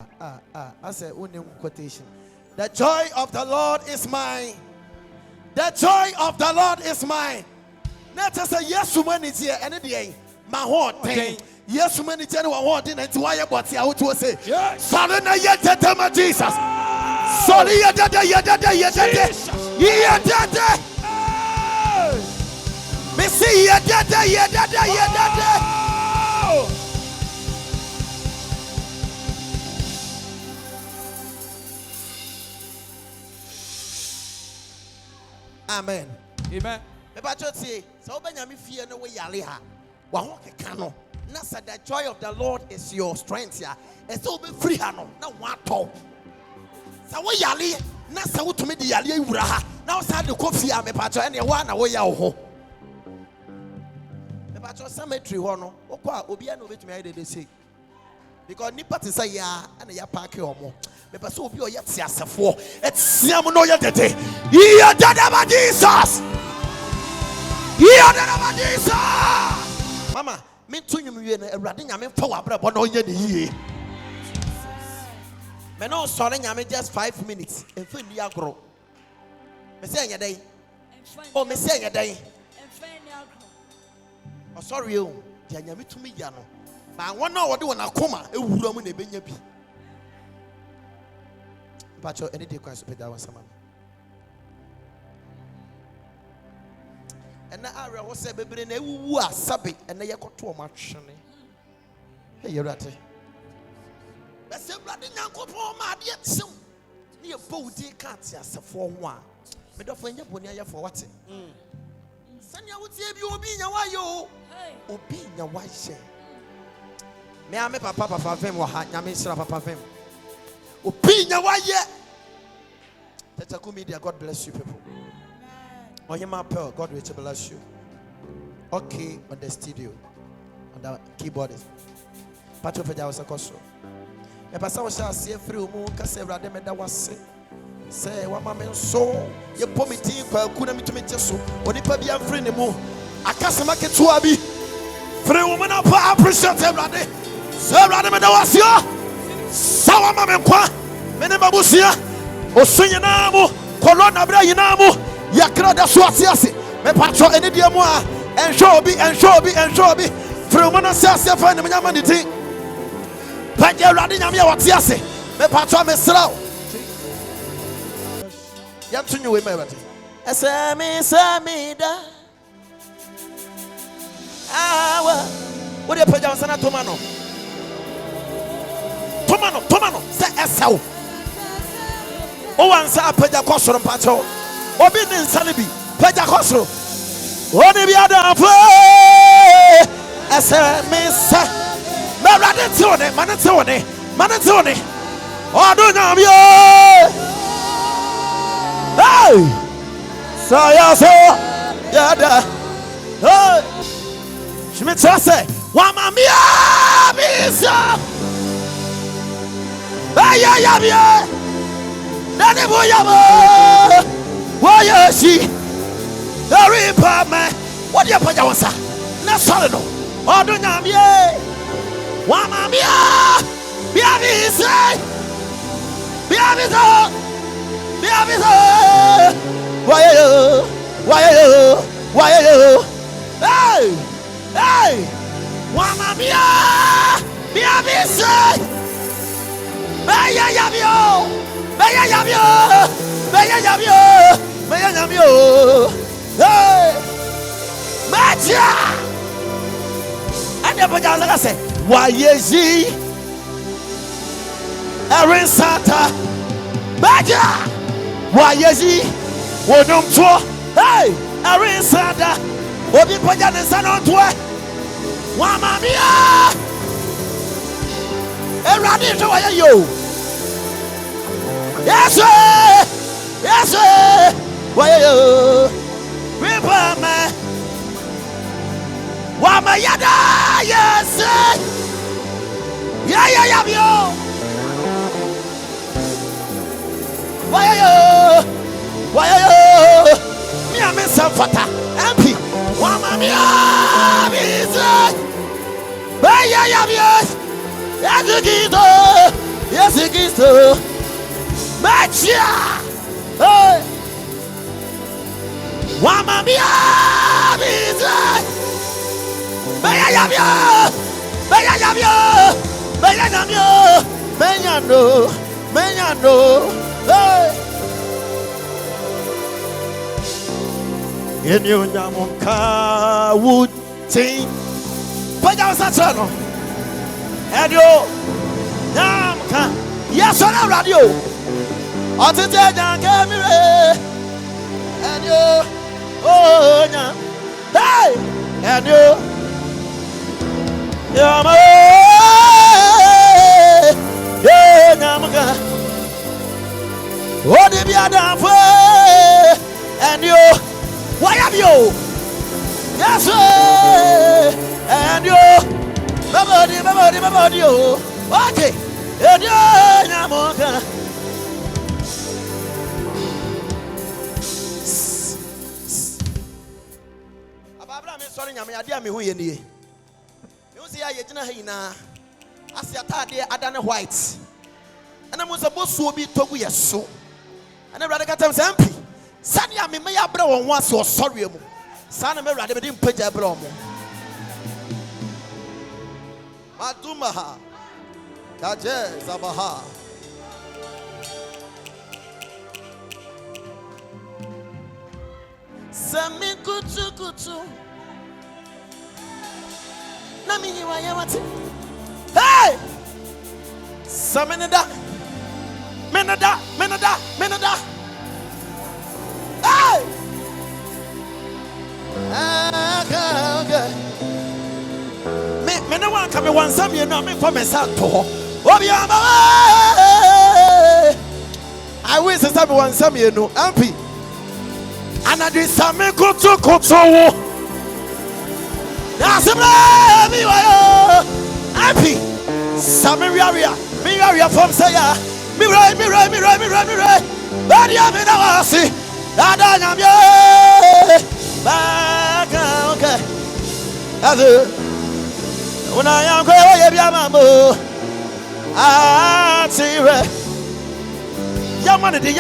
I said, quotation. The joy of the Lord is mine. The joy of the Lord is mine. Not just a yes, woman is here, and the my heart thing. Yes, woman is here, and it's why about you to say, Salana yet, Jesus. Sorry, Missy, Amen. Amen. The say, so Benjamin fear no way yaliha. Wahoke kano. Nasa the joy of the Lord is your strength ya. And so be free hano. Na wato. Sa we yali. Nasa wo to me di yali ewuraha. Na sa de kofi a me pacho ene wa na wo ya ho. Me pacho cemetery ho no. Okwa obi na obetumi aye de say. Because nipa te say ya na ya park omo. Me paso obi o yet siasefo. Etsiam no ye dede. Ye dada Jesus. Mama, me too you me Awurade nyame fa wa brabo na onye ne yie. Me no sorry nyame just 5 minutes. Enfa ni agro. Me say anya dai. Oh me say anya dai. Enfa ni agro. Oh sorry o. Dia nyame tumi ya no. Ba won na wode wona koma ewura mu na ebenya bi. Pacho any day kwaso peda wan sama. And now I was a baby in a woo sabi and they got to a match. Hey, you're right. But say, bloody uncle, my dear son. Near Body Cats, as a 4-1. But don't find your bonnet for what? Sanya would say you will be your why, or be your white share. May I make papa for them or Yamisra papa them? Or be your why yet? That's a good media. God bless you, people. OHEMAA Pearl, God will bless you. Okay, on the studio, on the keyboardist. Patrick Feja was a costume. A person was say free moon, Cassandra, them that was say, what my man so you put me tea, couldn't to meet you so, or the Pabi and free moon. I can't make it to Abby. Free woman up, I appreciate everybody. Sarah, them that was here. Sour Mamma, Menebabusia, or Suyanamo, Corona Brayinamo. Yakra da swatiase me patro eni dia mo a enhwe obi from mana siase fa ne nyama ne tin page Awurade nyame ya watiase me patro me sraw ya tunyu we me bati esemi da awa wo de page ansana tomano se esaw o wansa page kosoro patro Obi ni nsalibi peja kosro oni bi ada afa SMS me Awurade ti one mane ti one odo nyam yo hey saya so yada hey shimita say wa mamia bisa ya bia nani boya why is she? Very bad man. What do you put your son? Let's solid. Oh, do not be a woman. Be a visa. Why are you? Hey, woman. Be a visa. Hey, Macha! And never just say, why is he? Erin Santa, Macha! Why is he? What don't you? Hey, Erin Santa, what you put your son on to it? Wama Mia! And running to where you? Yes, sir! Yes, sir. Why you? River man. Wama yada. Yes, sir. Yeah, yo. Why you? Me a miss some fata. MP. Wama me a miss. Yeah, yo. That's Yes, it is so. Magia. Hey. Wamamia. Bayayamia. Bayayamia. Bayayamia. Bayano. Bayano. Hey. In your Yamonka wood team. Pajasano. And you. Yes, on the radio. On the day, and you, oh, hey, and you, what did you done for? And you, why have you? Yes, and you, my body, okay. And you, sorry, I'm who you need. You see, I get na as your tardy, I done white. And I was supposed to be told we are so. And I rather got them empty. Sanya, me may have brought one so sorry. Sana me rather didn't put a bromo. Matumaha. Kaje Zabaha. Sami kutu. Nami ni wayawati. Hey! Saminada. Menada. Hey! Okay. Me no one come one some you know me for me santo. I wish to have one some you know. Ampi. And I did some kutu. That's a me happy. Samaria, me from Saya. Me right. But you have been a see. Okay. When I am going to Yamamo, see Yamanity.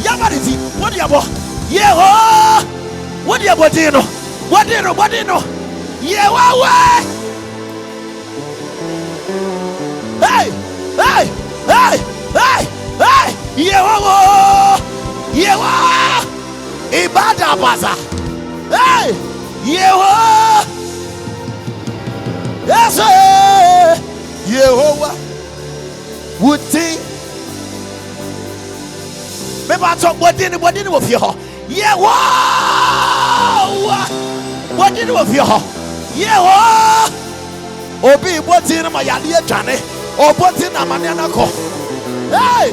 Yamanity. What do you want? Yeah, what do you want? What do you know? Yeah, hey, yeah, Ibada Baza, hey, yeah, yes, Yehovah, would think. Maybe I talk what didn't of your. Yeah, what did you of your? Yeah, Obi, what's in my idea, Johnny? Or what's in a maniaco? Hey,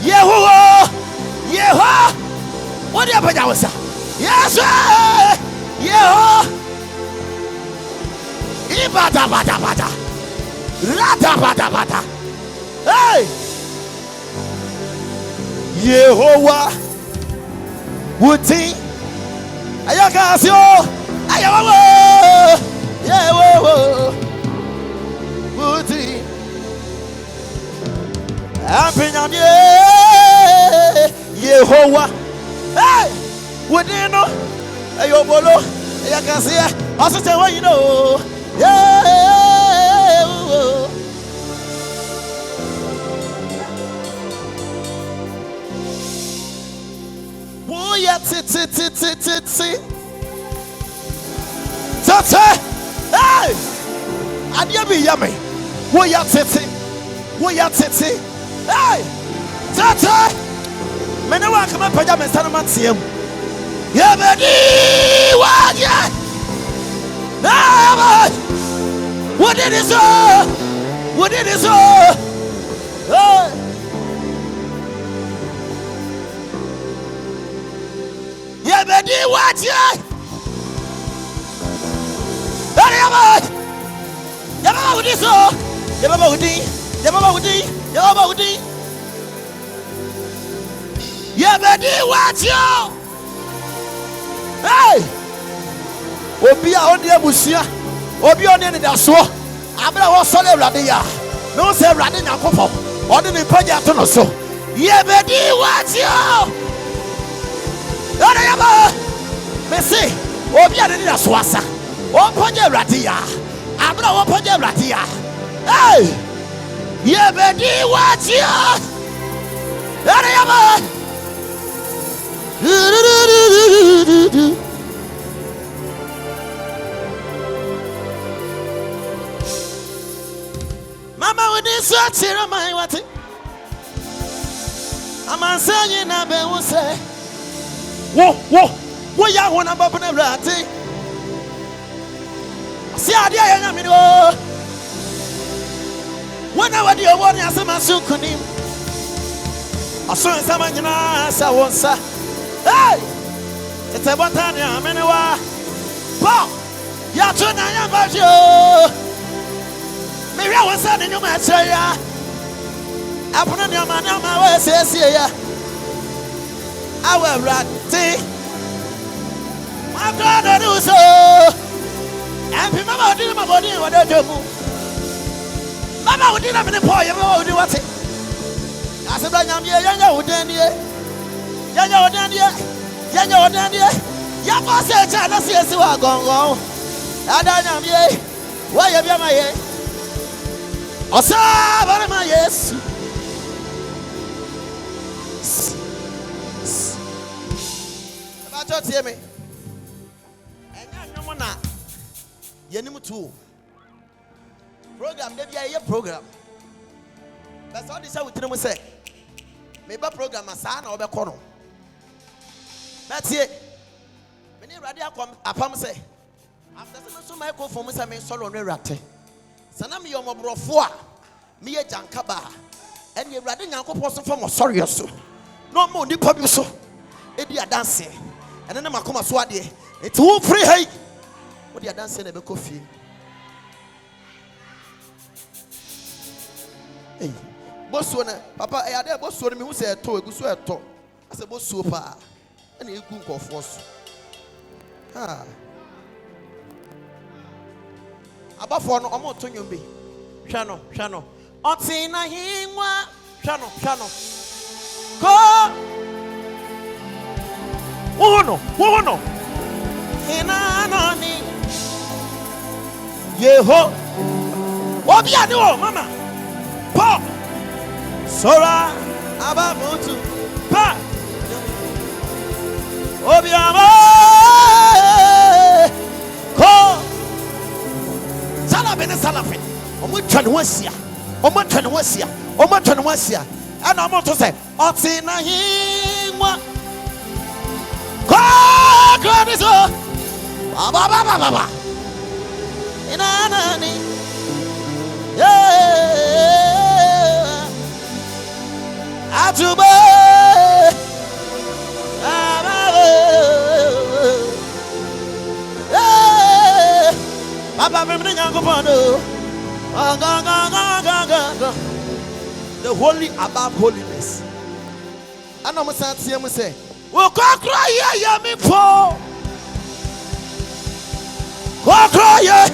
yeah, what do you have? Yes, yeah, Ibada, Rata. Hey, Yehovah, Woody, Ayakasio, Ayawa, Yehovah, Woody, Ampinam, Yehovah, hey, Woody, no, Ayobolo, Ayakasia, also say what you know, yeah. Oh yeah, hey, and you be yummy. Oh yeah, hey, tata. Me no want come up and jam stand man see him. Yeah, baby, what yeah? Nah, what did it so? Hey. Yeah, baby, what yeah? Yeah, baby, what you? Hey, Obi a oni abusia. Obi oni ni da so. Abra wo so le Awurade ya. Me say Awurade Nyankopɔn. Ɔde ne pagya to no so. Yebedi watio. Ɔde yaba. Me say obi a ni da so asa. O pagya Awurade ya. Abra wo pagya Awurade ya. Hey! Yebedi watio. Ɔde yaba. Mama, we need to tell my what I'm saying. I will say, whoa, ya want to bubble a ratty. See, I didn't know when I was the one as a masu kunim. I saw someone in us. I won't say, hey, it's about time. I mean, wow, you're too young about you. Maybe I was sending you my chair. I put on your man on my way, says here. I will rat tea. My God, I do so. And remember, I did my body and what I do. Mama, we didn't have any boy, you know, do what it. I said, I'm here, younger, than you. Younger than you. Younger than you. Young boss, I see you are gone. I don't know, ye. Why have you my head? Osa bari ma Yesu. About to tell me. Enya nyomo na yenim tu. Program dey be a program. But so this we tell me say. Me ba program asa na obekọ no. But here me ni radio apam say. After some microphone say me solo no rate. Sanam yo mobrofo a me ye jankaba ene Awurade Nyankopɔn so fam osori so no mo nipa bi so e di adanse ene na makoma so ade enti wo free hey wo di adanse na be kofi hey bosuo na papa e ade bosuo no me hu se eto eguso eto ase bosuo pa ene egu nkofo so ha abafo no omo to nwom bi hwa no otina hinwa hwa no ko wono ina no ni yeho obi ade o mama po sora abamutu pa obi amo ko Salafi. Omo twan wasia. And omo to say, otina hinwa. God is all. Baba. Inanani. Yeah. Atuba. Papa, the holy above holiness. And I'm saying, say, well, go cry, yeah, me for. Go cry, yeah.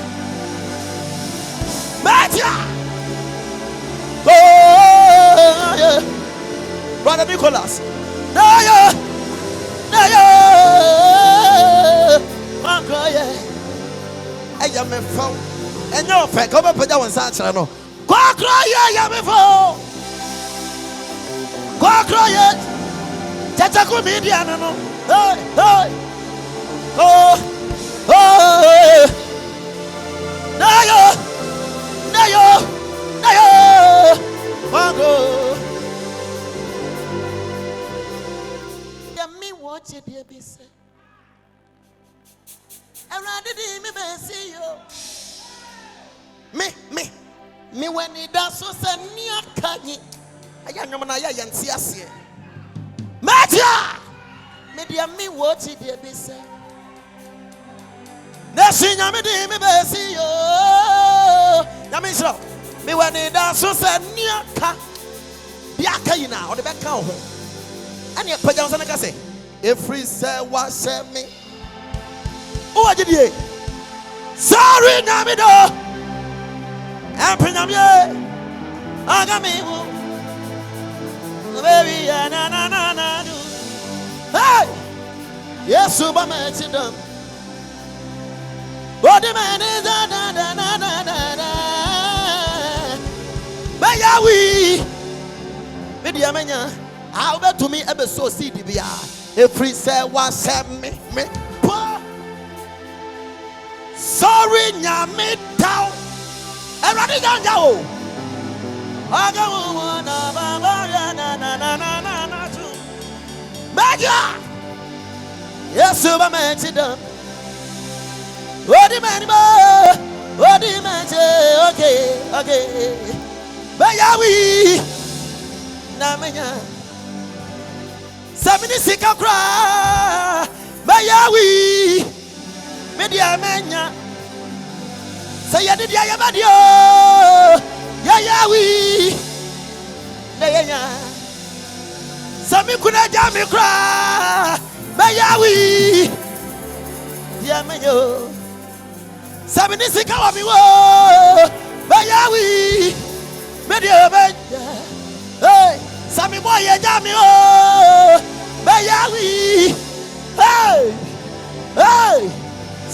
Oh, yeah. Brother Nicholas. No, yeah. Go cry, yeah. I am a phone. And no fact, come up with that one, Sancho. Go cry, yeah, before. Go cry, yeah. Tataku media, no. Hey. Oh. Nayo. Wango. Yeah, me watch it, dear, be said. Around the me see you. Me when it does so send me a canny. I am no ya yansiasie. Matia! Media me watch it, dear, be said. Nasinya me see you. Yamisro. Me when it does so send me a cat. Biakaina or the back home. And your pajams and I say, if free say what send me. Oh, I did ye. Sorry, Namido. Ampinamye. Agamiwo. Baby, na na na na. Hey! Yes, Obama. Body man is da da da da da da. Bayawi. Media menya. How about to me ever so see the bia. Every say one say me. Sorry, nyame down. Everybody down down. Aga na ba na na na na na. Maja. Yes, Obama done. Odi man, okay. Bayawi, na menya. Samini sika kra. Bayawi, media menya. Say ya did ya badio. Yayawi, naya. Sami kuna jami kra. Bayawi, ya menyo. Samini sika wa mi wo bayawi media benya hey sami boy ya jami o bayawi hey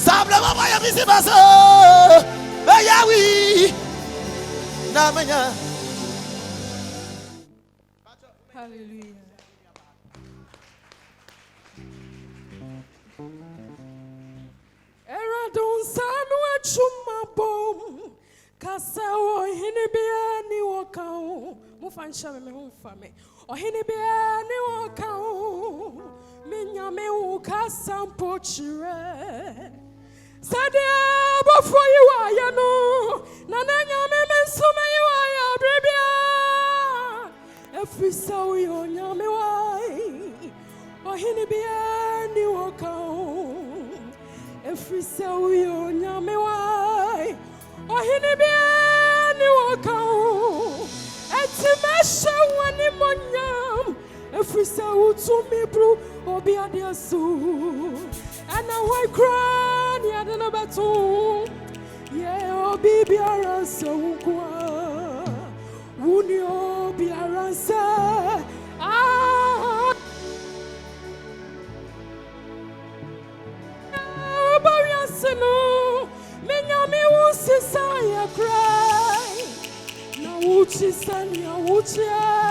sabla baba ya bisi baso bayawi na menya. Hallelujah. Don't sandwich my bomb. Casawo hinibia ni wakao. Mufansha me mufame. O hinibia ni wakao. Minyame ukasampo chire. Sadia before you are yano. Nananyame mensume you are bribia. Every saw you nyame wai. O hinibia ni wakao. Every so you nyame wai o hinibia ni wakao etimesha wani monyam every so to me bru obi adiasu and I why cry ni adana betu ye obi biara so kwa wuni obi aransa no, Minyami won't say I cry. Now, Uchi Sanya, Uchi.